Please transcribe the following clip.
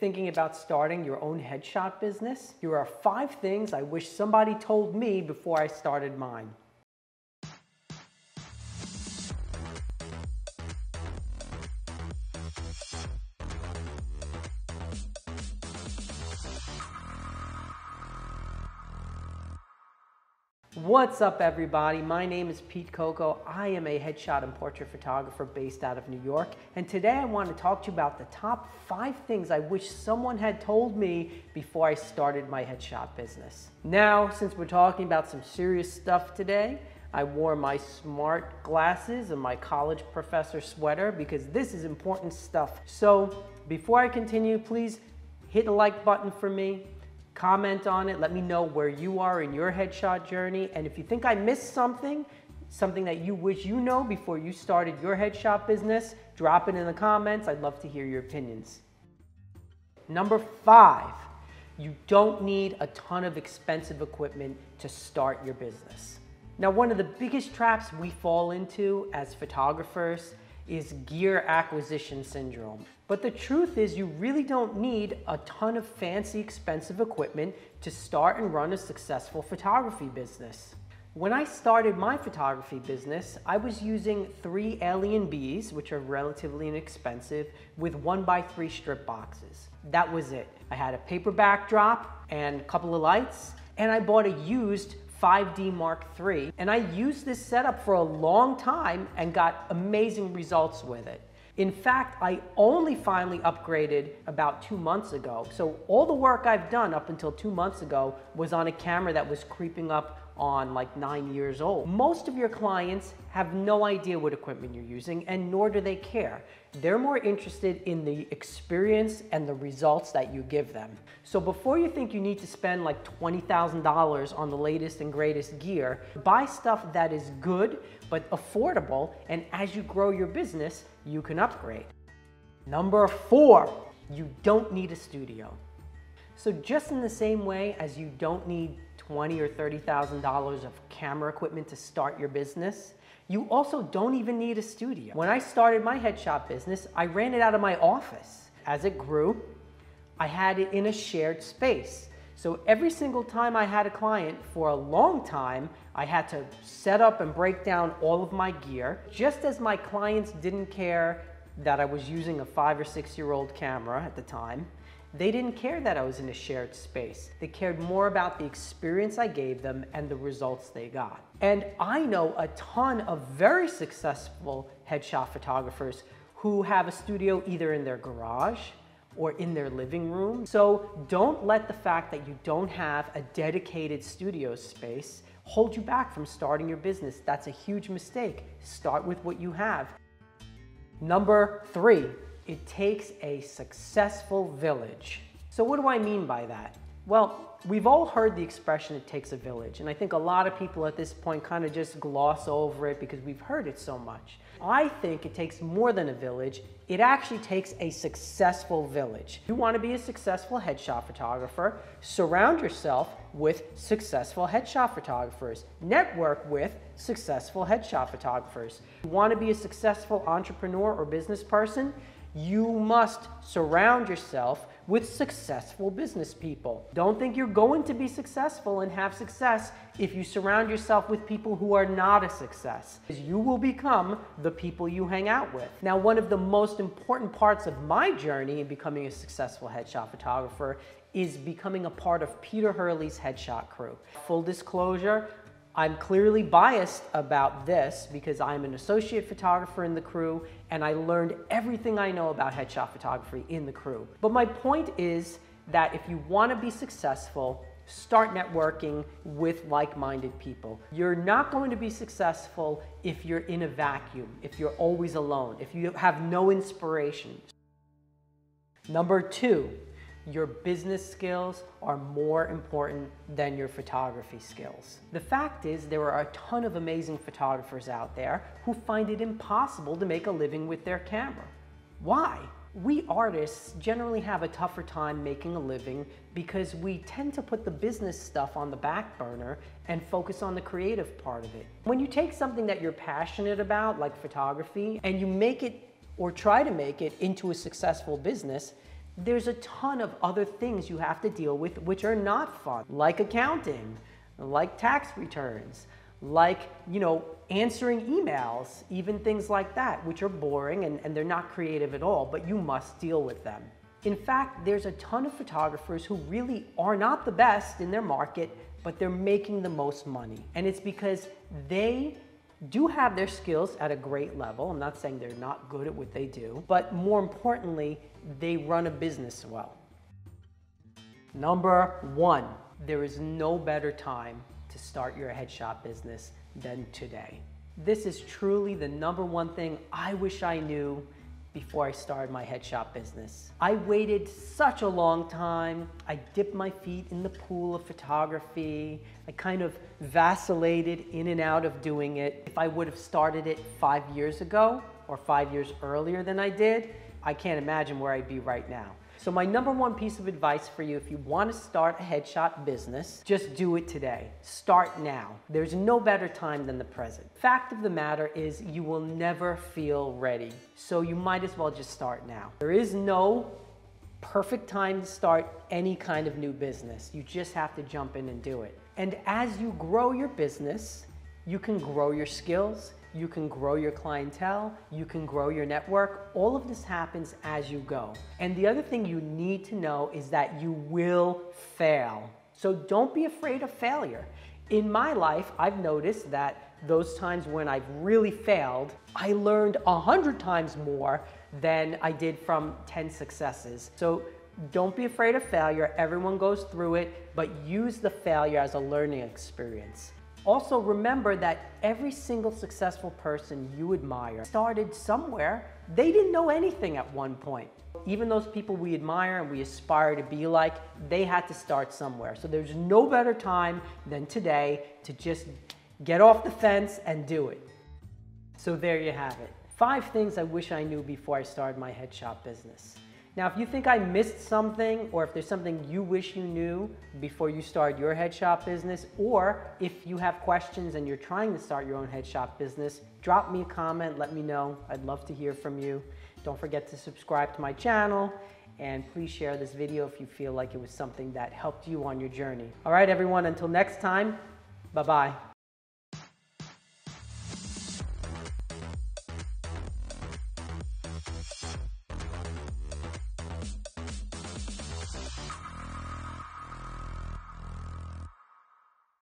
Thinking about starting your own headshot business? Here are 5 things I wish somebody told me before I started mine. What's up, everybody? My name is Pete Coco. I am a headshot and portrait photographer based out of New York, and today I want to talk to you about the top 5 things I wish someone had told me before I started my headshot business. Now, since we're talking about some serious stuff today, I wore my smart glasses and my college professor sweater because this is important stuff. So before I continue, please hit the like button for me. Comment on it, let me know where you are in your headshot journey, and if you think I missed something that you wish you know before you started your headshot business, drop it in the comments. I'd love to hear your opinions. Number 5, you don't need a ton of expensive equipment to start your business. Now, one of the biggest traps we fall into as photographers is gear acquisition syndrome. But the truth is you really don't need a ton of fancy, expensive equipment to start and run a successful photography business. When I started my photography business, I was using 3 Alien Bs, which are relatively inexpensive, with 1x3 strip boxes. That was it. I had a paper backdrop and a couple of lights, and I bought a used 5D Mark III, and I used this setup for a long time and got amazing results with it. In fact, I only finally upgraded about 2 months ago. So all the work I've done up until 2 months ago was on a camera that was creeping up on like 9 years old. Most of your clients have no idea what equipment you're using, and nor do they care. They're more interested in the experience and the results that you give them. So before you think you need to spend like $20,000 on the latest and greatest gear, buy stuff that is good but affordable, and as you grow your business, you can upgrade. Number 4, you don't need a studio. So just in the same way as you don't need $20,000 or $30,000 of camera equipment to start your business, you also don't even need a studio. When I started my headshot business, I ran it out of my office. As it grew, I had it in a shared space. So every single time I had a client for a long time, I had to set up and break down all of my gear. Just as my clients didn't care that I was using a 5 or 6-year-old camera at the time, they didn't care that I was in a shared space. They cared more about the experience I gave them and the results they got. And I know a ton of very successful headshot photographers who have a studio either in their garage or in their living room. So don't let the fact that you don't have a dedicated studio space hold you back from starting your business. That's a huge mistake. Start with what you have. Number 3. It takes a successful village. So what do I mean by that? Well, we've all heard the expression, it takes a village, and I think a lot of people at this point kind of just gloss over it because we've heard it so much. I think it takes more than a village. It actually takes a successful village. You want to be a successful headshot photographer, surround yourself with successful headshot photographers. Network with successful headshot photographers. You want to be a successful entrepreneur or business person? You must surround yourself with successful business people. Don't think you're going to be successful and have success if you surround yourself with people who are not a success. You will become the people you hang out with. Now, one of the most important parts of my journey in becoming a successful headshot photographer is becoming a part of Peter Hurley's headshot crew. Full disclosure, I'm clearly biased about this because I'm an associate photographer in the crew and I learned everything I know about headshot photography in the crew. But my point is that if you want to be successful, start networking with like-minded people. You're not going to be successful if you're in a vacuum, if you're always alone, if you have no inspiration. Number 2. Your business skills are more important than your photography skills. The fact is, there are a ton of amazing photographers out there who find it impossible to make a living with their camera. Why? We artists generally have a tougher time making a living because we tend to put the business stuff on the back burner and focus on the creative part of it. When you take something that you're passionate about, like photography, and you make it or try to make it into a successful business, There's a ton of other things you have to deal with which are not fun, like accounting, like tax returns, like, answering emails, even things like that, which are boring and they're not creative at all, but you must deal with them. In fact, there's a ton of photographers who really are not the best in their market, but they're making the most money. And it's because they do have their skills at a great level. I'm not saying they're not good at what they do, but more importantly, they run a business well. Number one, there is no better time to start your headshot business than today. This is truly the number one thing I wish I knew before I started my headshot business. I waited such a long time. I dipped my feet in the pool of photography. I kind of vacillated in and out of doing it. If I would have started it 5 years ago or 5 years earlier than I did, I can't imagine where I'd be right now. So my number one piece of advice for you, if you want to start a headshot business, just do it today. Start now. There's no better time than the present. Fact of the matter is you will never feel ready. So you might as well just start now. There is no perfect time to start any kind of new business. You just have to jump in and do it. And as you grow your business, you can grow your skills, you can grow your clientele, you can grow your network. All of this happens as you go. And the other thing you need to know is that you will fail. So don't be afraid of failure. In my life, I've noticed that those times when I've really failed, I learned 100 times more than I did from 10 successes. So don't be afraid of failure. Everyone goes through it, but use the failure as a learning experience. Also, remember that every single successful person you admire started somewhere. They didn't know anything at one point. Even those people we admire and we aspire to be like, they had to start somewhere. So there's no better time than today to just get off the fence and do it. So there you have it. 5 things I wish I knew before I started my headshot business. Now, if you think I missed something, or if there's something you wish you knew before you start your headshot business, or if you have questions and you're trying to start your own headshot business, drop me a comment, let me know. I'd love to hear from you. Don't forget to subscribe to my channel, and please share this video if you feel like it was something that helped you on your journey. All right, everyone, until next time, bye-bye.